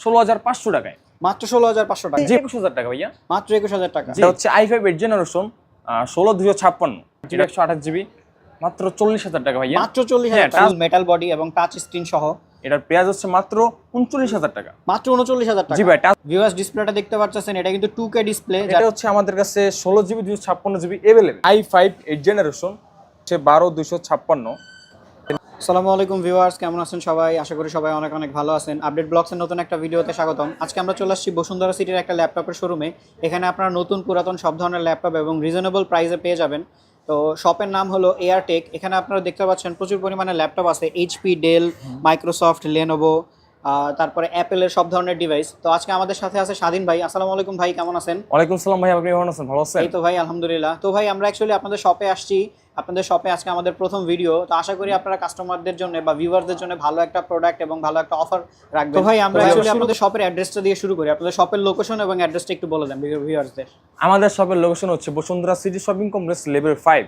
16,500 টাকায়। মাত্র 16,500 টাকা। জি 21,000 টাকা ভাইয়া। মাত্র 21,000 টাকা। এটা হচ্ছে i5 8 জেনারেশন 16,256 যেটা 128 জিবি মাত্র 40,000 টাকা ভাইয়া। মাত্র 40,000 টাকা। মেটাল বডি এবং টাচ স্ক্রিন সহ এটার প্রাইস হচ্ছে মাত্র 39,000 টাকা। মাত্র 39,000 টাকা। জি ভাই। ভিউয়ার্স ডিসপ্লেটা দেখতে পাচ্ছেন, এটা কিন্তু 2K ডিসপ্লে। এটা হচ্ছে আমাদের কাছে 16 GB 256 GB available. i5 8 generation হচ্ছে 12,256। আসসালামু আলাইকুম ভিউয়ার্স, কেমন আছেন সবাই? আশা করি সবাই অনেক অনেক ভালো আছেন। আপডেট ব্লগসের নতুন একটা ভিডিওতে স্বাগতম। আজকে আমরা চলে আসছি বসুন্ধরা সিটির একটা ল্যাপটপের শোরুমে। এখানে আপনারা নতুন পুরাতন সব ধরনের ল্যাপটপ এবং রিজনেবল প্রাইসে পেয়ে যাবেন। তো শপের নাম হলো এয়ারটেক। এখানে আপনারা দেখতে পাচ্ছেন প্রচুর পরিমাণে ল্যাপটপ আছে, এইচপি, ডেল, মাইক্রোসফট, লেনোভো, তারপরে অ্যাপেলের সব ধরনের ডিভাইস। তো আজকে আমাদের সাথে আছে স্বাধীন ভাই। আসসালামু আলাইকুম ভাই, কেমন আছেন? ওয়ালাইকুম সালাম ভাই, আপনি কেমন আছেন? ভালো আছেন? এই তো ভাই আলহামদুলিল্লাহ। তো ভাই আমরা অ্যাকচুয়ালি আপনাদের শপে আসছি। আপনাদের শপে আজকে আমাদের প্রথম ভিডিও। তো আশা করি আপনারা কাস্টমারদের জন্য বা ভিউয়ারদের জন্য ভালো একটা প্রোডাক্ট এবং ভালো একটা অফার রাখবেন। তো ভাই আমরা অ্যাকচুয়ালি আপনাদের শপের অ্যাড্রেসটা দিয়ে শুরু করি। আপনাদের শপের লোকেশন এবং অ্যাড্রেসটা একটু বলে দেন ভিউয়ারদের। আমাদের শপের লোকেশন হচ্ছে Bashundhara city shopping complex level 5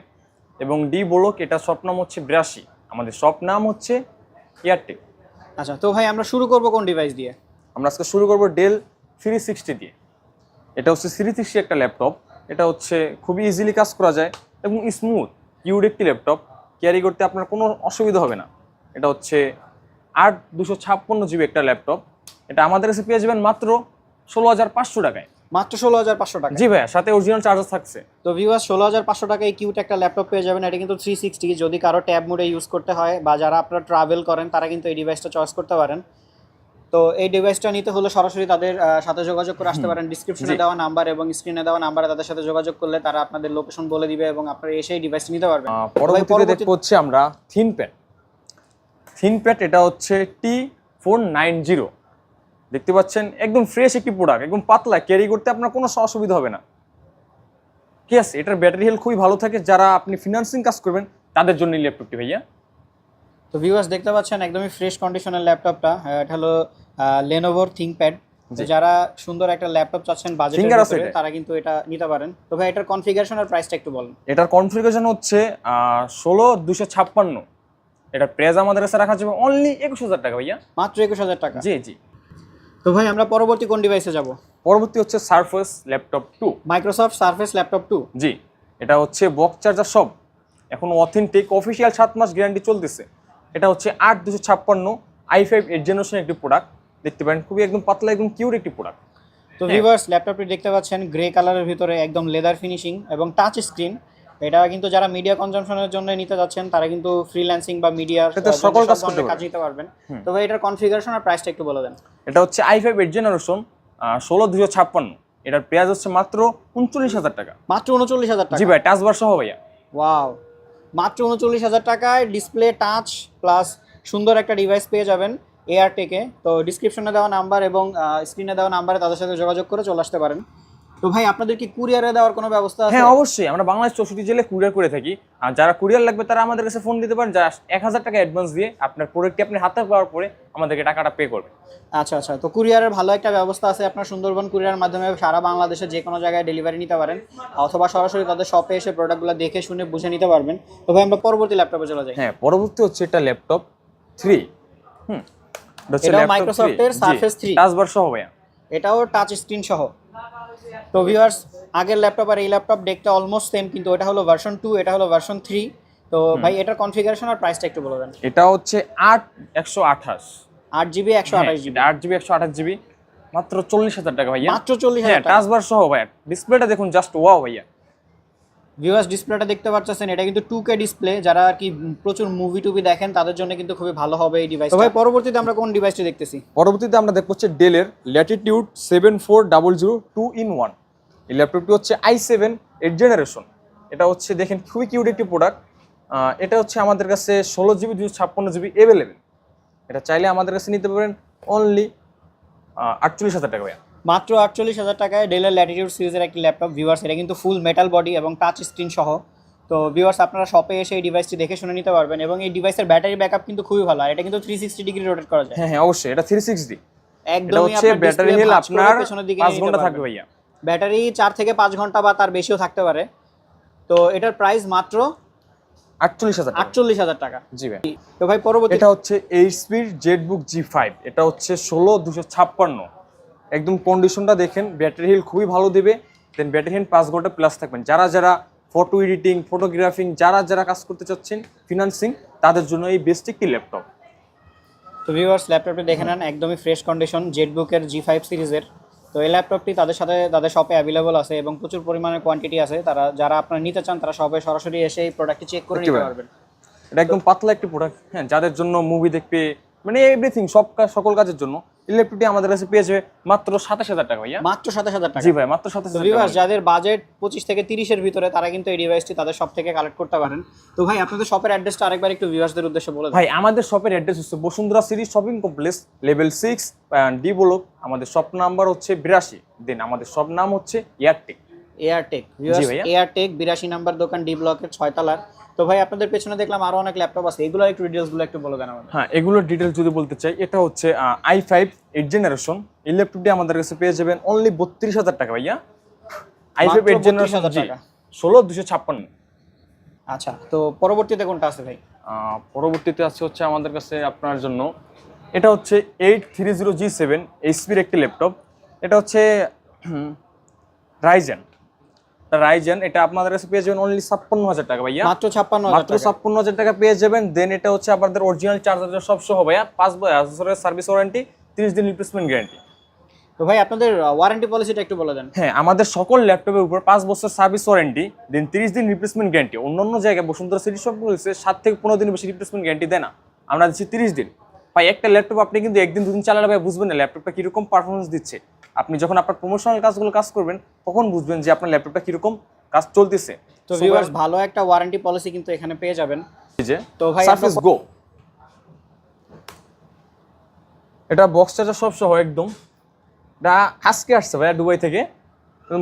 এবং ডি ব্লক। এটা শপ নাম হচ্ছে 82। আমাদের শপ নাম হচ্ছে এয়ারটেক। আচ্ছা, তো ভাই আমরা শুরু করব কোন ডিভাইস দিয়ে? আমরা আজকে শুরু করব ডেল 360 দিয়ে। এটা হচ্ছে 360 একটা ল্যাপটপ। এটা হচ্ছে খুবই ইজিলি কাজ করা যায় এবং স্মুথ কিউড একটি ল্যাপটপ। ক্যারি করতে আপনার কোনো অসুবিধা হবে না। এটা হচ্ছে 8,256 জিবি একটা ল্যাপটপ। এটা আমাদের কাছে পেয়ে যাবেন মাত্র 16,500 টাকায়। মাত্র 16,500 টাকা। জি ভাইয়া, সাথে অরিজিনাল চার্জার থাকছে। তো ভিউয়ার্স 16,500 টাকায় কিউট একটা ল্যাপটপ পেয়ে যাবেন। এটা কিন্তু 360। যদি কারো ট্যাব মোডে ইউজ করতে হয় বা যারা আপনারা ট্রাভেল করেন তারা কিন্তু এই ডিভাইসটা চয়েস করতে পারেন। তো এই ডিভাইসটা নিতে হলে সরাসরি তাদের সাথে যোগাযোগ করে আসতে পারেন। ডিসক্রিপশনে দেওয়া নাম্বার এবং স্ক্রিনে দেওয়া নাম্বারে তাদের সাথে যোগাযোগ করলে তারা আপনাদের লোকেশন বলে দিবে এবং আপনারা এসে এই ডিভাইসটা নিতে পারবেন। পরবর্তীতে দেখতে হচ্ছে আমরা থিনপ্যাড। এটা হচ্ছে T490। দেখতে পাচ্ছেন একদম ফ্রেশ একটি প্রোডাক্ট, একদম পাতলা, ক্যারি করতে আপনার কোনো অসুবিধা হবে না। ঠিক আছে, এটার ব্যাটারি হেলথ খুবই ভালো থাকে। যারা আপনি ফিনান্সিং কাজ করবেন তাদের জন্য এই ল্যাপটপটি ভাইয়া। তো ভিউয়ার্স দেখতে পাচ্ছেন একদমই ফ্রেশ কন্ডিশনের ল্যাপটপটা। এটা হলো লেনোভোর থিংকপ্যাড। যারা সুন্দর একটা ল্যাপটপ চাচ্ছেন বাজেটের ভিতরে তারা কিন্তু এটা নিতে পারেন। তো ভাই এটার কনফিগারেশন আর প্রাইসটা একটু বলুন। এটার কনফিগারেশন হচ্ছে 16,256। এটার প্রাইস আমাদের কাছে রাখা যাবে অনলি 21,000 টাকা ভাইয়া। মাত্র 21,000 টাকা। জি জি। তো ভাই আমরা পরবর্তী কোন ডিভাইসে যাব? পরবর্তী হচ্ছে surface laptop 2। Microsoft surface laptop 2। জি, এটা হচ্ছে বক্স চার্জার সব, এখন অথেন্টিক, অফিসিয়াল 7 মাস গ্যারান্টি চলতেছে। এটা হচ্ছে 8,256 i5 8 জেনারেশন একটি প্রোডাক্ট। দেখতে পারেন খুবই একদম পাতলা, একদম কিউট একটি প্রোডাক্ট। তো ভিউয়ার্স ল্যাপটপটি দেখতে পাচ্ছেন গ্রে কালারের ভিতরে একদম লেদার ফিনিশিং এবং টাচ স্ক্রিন। এটা কিন্তু যারা মিডিয়া কনজাম্পশনের জন্য নিতে যাচ্ছেন তারা কিন্তু ফ্রিল্যান্সিং বা মিডিয়ার সকল কাজ নিতে পারবেন। তো ভাই এটার কনফিগারেশন আর প্রাইসটা একটু বলে দেন। এটা হচ্ছে i5 8 জেনারেশন 16,256। এটার প্রাইস হচ্ছে মাত্র 39,000 টাকা। মাত্র 39,000 টাকা। জি ভাই, টাচ বার সহ ভাইয়া। ওয়াও, মাত্র 39,000 টাকায় ডিসপ্লে, টাচ প্লাস সুন্দর একটা ডিভাইস পেয়ে যাবেন এয়ারটেকে। তো ডিসক্রিপশনে দেওয়া নাম্বার এবং স্ক্রিনে দেওয়া নাম্বারে তাদের সাথে যোগাযোগ করে চলে আসতে পারেন। তো ভাই আপনাদের কি কুরিয়ারে দেওয়ার কোনো ব্যবস্থা আছে? হ্যাঁ অবশ্যই, আমরা বাংলাদেশ 64 জেলায় কুরিয়ার করে থাকি। আর যারা কুরিয়ার লাগবে তারা আমাদের কাছে ফোন দিতে পারেন। যারা 1,000 টাকা অ্যাডভান্স দিয়ে আপনার প্রোডাক্টটি আপনি হাতে পাওয়ার পরে আমাদেরকে টাকাটা পে করবেন। আচ্ছা আচ্ছা, তো কুরিয়ারের ভালো একটা ব্যবস্থা আছে। আপনার সুন্দরবন কুরিয়ার মাধ্যমে সারা বাংলাদেশে যে কোনো জায়গায় ডেলিভারি নিতে পারেন অথবা সরাসরি তাদের শপে এসে প্রোডাক্টগুলো দেখে শুনে বুঝে নিতে পারবেন। তো ভাই আমরা পরবর্তী ল্যাপটপে চলে যাই। হ্যাঁ, পরবর্তী হচ্ছে এটা ল্যাপটপ 3। এটা মাইক্রোসফটের সারফেস 3 টাচ বার সহ ভাইয়া। এটাও টাচ স্ক্রিন সহ। তো ভিউয়ার্স আগের ল্যাপটপ আর এই ল্যাপটপ দেখতে অলমোস্ট সেম, কিন্তু এটা হলো ভার্সন 2, এটা হলো ভার্সন 3। তো ভাই এটার কনফিগারেশন আর প্রাইসটা একটু বলে দেন। এটা হচ্ছে 8,128 8GB 128GB। 8GB 128GB মাত্র 40,000 টাকা ভাইয়া। মাত্র 40,000 টাকা। টাচ বার সহ ভাইয়া। ডিসপ্লেটা দেখুন, জাস্ট ওয়াও ভাইয়া। ভিউয়ার্স ডিসপ্লেটা দেখতে পাচ্ছেন, এটা কিন্তু 2K ডিসপ্লে। যারা কি প্রচুর মুভি টুভি দেখেন তাদের জন্য কিন্তু খুবই ভালো হবে এই ডিভাইস। তো ভাই পরবর্তীতে আমরা কোন ডিভাইসটি দেখতেছি? পরবর্তীতে আমরা দেখব হচ্ছে ডেলের ল্যাটিটিউড 7400 2-in-1। এই ল্যাপটপটি হচ্ছে i7 8 জেনারেশন। এটা হচ্ছে দেখেন খুবই কিউট একটি প্রোডাক্ট। এটা হচ্ছে আমাদের কাছে 16 জিবি 256 জিবি অ্যাভেলেবেল। এটা চাইলে আমাদের কাছে নিতে পারেন অনলি 48,000 টাকা ভাইয়া। মাত্র 48,000 টাকায় ডেলের ল্যাটিটিউড সিরিজের একটি ল্যাপটপ। ভিউয়ার্স এটা কিন্তু ফুল মেটাল বডি এবং টাচ স্ক্রিন সহ। তো ভিউয়ার্স আপনারা শপে এসে এই ডিভাইসটি দেখে শুনে নিতে পারবেন এবং এই ডিভাইসের ব্যাটারি ব্যাকআপ কিন্তু খুবই ভালো। আর এটা কিন্তু 360 ডিগ্রি রোটেট করা যায়। হ্যাঁ অবশ্যই, এটা 360। একদমই আপনার ব্যাটারি হেলথ আপনার পেছনের দিকে 5 ঘন্টা থাকবে ভাইয়া। ব্যাটারি 4 থেকে 5 ঘন্টা বা তার বেশিও থাকতে পারে। তো এটার প্রাইস মাত্র 48,000 টাকা। 48,000 টাকা। জি ভাই। তো ভাই পরবর্তী এটা হচ্ছে এইচপির জেটবুক G5, এটা হচ্ছে 16256। একদম কন্ডিশনটা দেখেন, ব্যাটারি হেলথ খুবই ভালো দিবে। দেন ব্যাটারি হেলথ 5 ঘন্টা প্লাস থাকবেন। যারা ফটো এডিটিং, ফটোগ্রাফিং, যারা কাজ করতে চাচ্ছেন, ফিনান্সিং, তাদের জন্য এই বেস্ট একটি ল্যাপটপ। তো ভিউয়ার্স, ল্যাপটপটি দেখে নেন, একদমই ফ্রেশ কন্ডিশন, জেটবুকের G5 সিরিজের। তো এই ল্যাপটপটি তাদের শপে অ্যাভেলেবল আছে এবং প্রচুর পরিমাণে কোয়ান্টিটি আছে। যারা আপনারা নিতে চান তারা শপে সরাসরি এসে এই প্রোডাক্টটি চেক করে নিতে পারবেন। এটা একদম পাতলা একটি প্রোডাক্ট, হ্যাঁ, যাদের জন্য মুভি দেখবে, মানে এভরিথিং, সকল কাজের জন্য এই ল্যাপটপটি আমাদের কাছে পেয়ে যাবে মাত্র 27,000 টাকা ভাইয়া। মাত্র 27,000 টাকা। জি ভাই, মাত্র 27,000 ভিউয়ার্স, টাকা। যাদের বাজেট 25 থেকে 30 এর ভিতরে, তারা কিন্তু এই ডিভাইসটি তাদের শপ থেকে কালেক্ট করতে পারেন। তো ভাই, আপনাদের শপের অ্যাড্রেসটা আরেকবার একটু ভিউয়ার্সদের উদ্দেশ্যে বলে দেন। ভাই, আমাদের শপের অ্যাড্রেস হচ্ছে Bashundhara city shopping complex, level 6 D block. আমাদের শপ নাম্বার হচ্ছে 82। দেন আমাদের শপ নাম হচ্ছে এয়ারটেক। এয়ারটেক ভিউয়ার্স, ভাইয়া। এয়ারটেক 82 নাম্বার দোকান, ডি ব্লকের 6 তলার। তো ভাই, আপনাদের পেছনে দেখলাম আরো অনেক ল্যাপটপ আছে, এগুলোর একটু ডিটেইলসগুলো একটু বলে দেন আমাদের। হ্যাঁ, এগুলোর ডিটেলস যদি বলতে চাই, এটা হচ্ছে i5 8th জেনারেশন। এই ল্যাপটপটি আমাদের কাছে পেয়ে যাবেন অনলি 32,000 টাকা ভাইয়া। i5 মাত্র 8th জেনারেশন, 32,000 টাকা। 16256। আচ্ছা, তো পরবর্তীতে কোনটা আছে ভাই? পরবর্তীতে আছে হচ্ছে আমাদের কাছে আপনার জন্য, এটা হচ্ছে 830G7 এইচপির একটি ল্যাপটপ। এটা হচ্ছে রাইজেন। এটা আপনাদের কাছে পেয়ে যাবেন অনলি 56,000 টাকা ভাইয়া। মাত্র 56,000 মাত্র টাকা। 56,000 টাকা পেয়ে যাবেন। দেন এটা হচ্ছে আপনাদের অরিজিনাল চার্জার সব সহ ভাইয়া, 5 বছরের সার্ভিস ওয়ারেন্টি, 30 দিন রিপ্লেসমেন্ট গ্যারান্টি। তো ভাই, আপনাদের ওয়ারেন্টি পলিসিটা একটু বলে দেন। হ্যাঁ, আমাদের সকল ল্যাপটপের উপর 5 বছর সার্ভিস ওয়ারেন্টি, দেন 30 দিন রিপ্লেসমেন্ট গ্যারান্টি। অন্যান্য জায়গায় বসুন্ধরা সিটি শপ বলেছে 7 থেকে 15 দিন বেশি রিপ্লেসমেন্ট গ্যারান্টি দেয় না, আমরা দিচ্ছি 30 দিন। ভাই, একটা ল্যাপটপ আপনি কিন্তু একদিন দুদিন চালালে ভাই বুঝবেন না ল্যাপটপটা কিরকম পারফরমেন্স দিচ্ছে। আপনি যখন আপনার প্রমোশনাল কাজগুলো কাজ করবেন, তখন বুঝবেন যে আপনার ল্যাপটপটা কিরকম কাজ চলতেছে। তো ভিউয়ার্স, ভালো একটা ওয়ারেন্টি পলিসি কিন্তু এখানে পেয়ে যাবেন। তো ভাই, সারফেস গো, এটা বক্স চার্জার সব সহ একদম। এটা আজকে আসছে ভাইয়া দুবাই থেকে,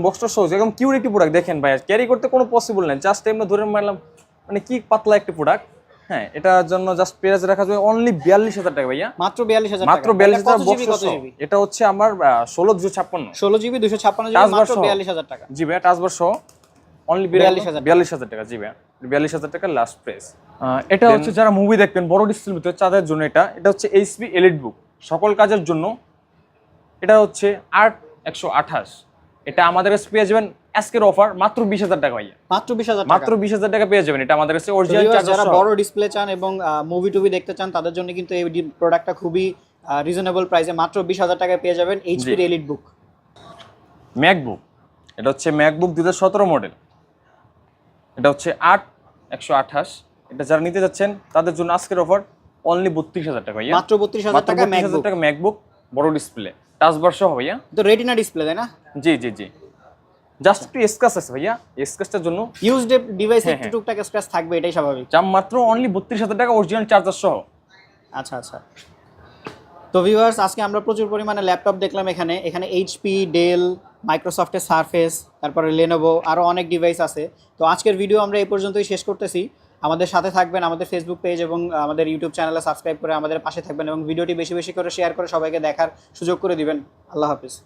বক্সটা সহজ, একদম কিউর একটি প্রোডাক্ট। দেখেন ভাইয়া, ক্যারি করতে কোনো পসিবল নেই, জাস্ট এমনি ধরে মারলাম, মানে কি পাতলা একটি প্রোডাক্ট। হ্যাঁ, এটার জন্য জাস্ট প্রাইস রাখা যাবে অনলি 42,000 টাকা ভাইয়া। মাত্র 42,000 টাকা। মাত্র 42,000 কত জিবি, বক্স কত সহ। জিবি? এটা হচ্ছে আমার 16/256। 16 জিবি 256 জিবি, মাত্র 42,000 টাকা। জি ভাইয়া, টাচবার সহ অনলি 42,000 টাকা। জি ভাইয়া, 42,000 টাকা লাস্ট প্রাইস। এটা হচ্ছে যারা মুভি দেখবেন বড় ডিসপ্লের ভিতরে, তাদের জন্য এটা হচ্ছে এইচপি এলিটবুক, সকল কাজের জন্য। এটা হচ্ছে 8128। এটা আমাদের কাছে পেয়ে যাবেন আজকের অফার মাত্র 20,000 টাকা ভাইয়া। মাত্র 20,000 টাকা। মাত্র 20,000 টাকা পেয়ে যাবেন। এটা আমাদের কাছে অরিজিনাল চার্জার যারা সহ। বড় ডিসপ্লে চান এবং মুভি টুভি দেখতে চান, তাদের জন্য কিন্তু এই প্রোডাক্টটা খুবই রিজনেবল প্রাইসে মাত্র 20,000 টাকায় পেয়ে যাবেন এইচপি এলিটবুক। ম্যাকবুক, এটা হচ্ছে ম্যাকবুক 2017 মডেল। এটা হচ্ছে 8128। এটা যারা নিতে যাচ্ছেন তাদের জন্য আজকের অফার অনলি 32,000 টাকা ভাইয়া। মাত্র 32,000 টাকা ম্যাকবুক বড় ডিসপ্লে, টাচবার সহ ভাইয়া। তো রেটিনা ডিসপ্লে, তাই না? জি। জাস্ট একটু স্ক্র্যাচ আছে ভাইয়া, স্ক্র্যাচটার জন্য ইউজড ডিভাইস একটু টুকটাক স্ক্র্যাচ থাকবে, এটাই স্বাভাবিক। দাম মাত্র অনলি 32,000 টাকা, অরিজিনাল চার্জার সহ। আচ্ছা। তো ভিউয়ার্স, আজকে আমরা প্রচুর পরিমাণে ল্যাপটপ দেখলাম এখানে এইচপি, ডেল, মাইক্রোসফটের সারফেস, তারপরে লেনোভো, আরও অনেক ডিভাইস আছে। তো আজকের ভিডিও আমরা এই পর্যন্তই শেষ করতেছি। আমাদের সাথে থাকবেন, আমাদের ফেসবুক পেজ এবং আমাদের ইউটিউব চ্যানেলে সাবস্ক্রাইব করে আমাদের পাশে থাকবেন এবং ভিডিওটি বেশি বেশি করে শেয়ার করে সবাইকে দেখার সুযোগ করে দিবেন। আল্লাহ হাফিজ।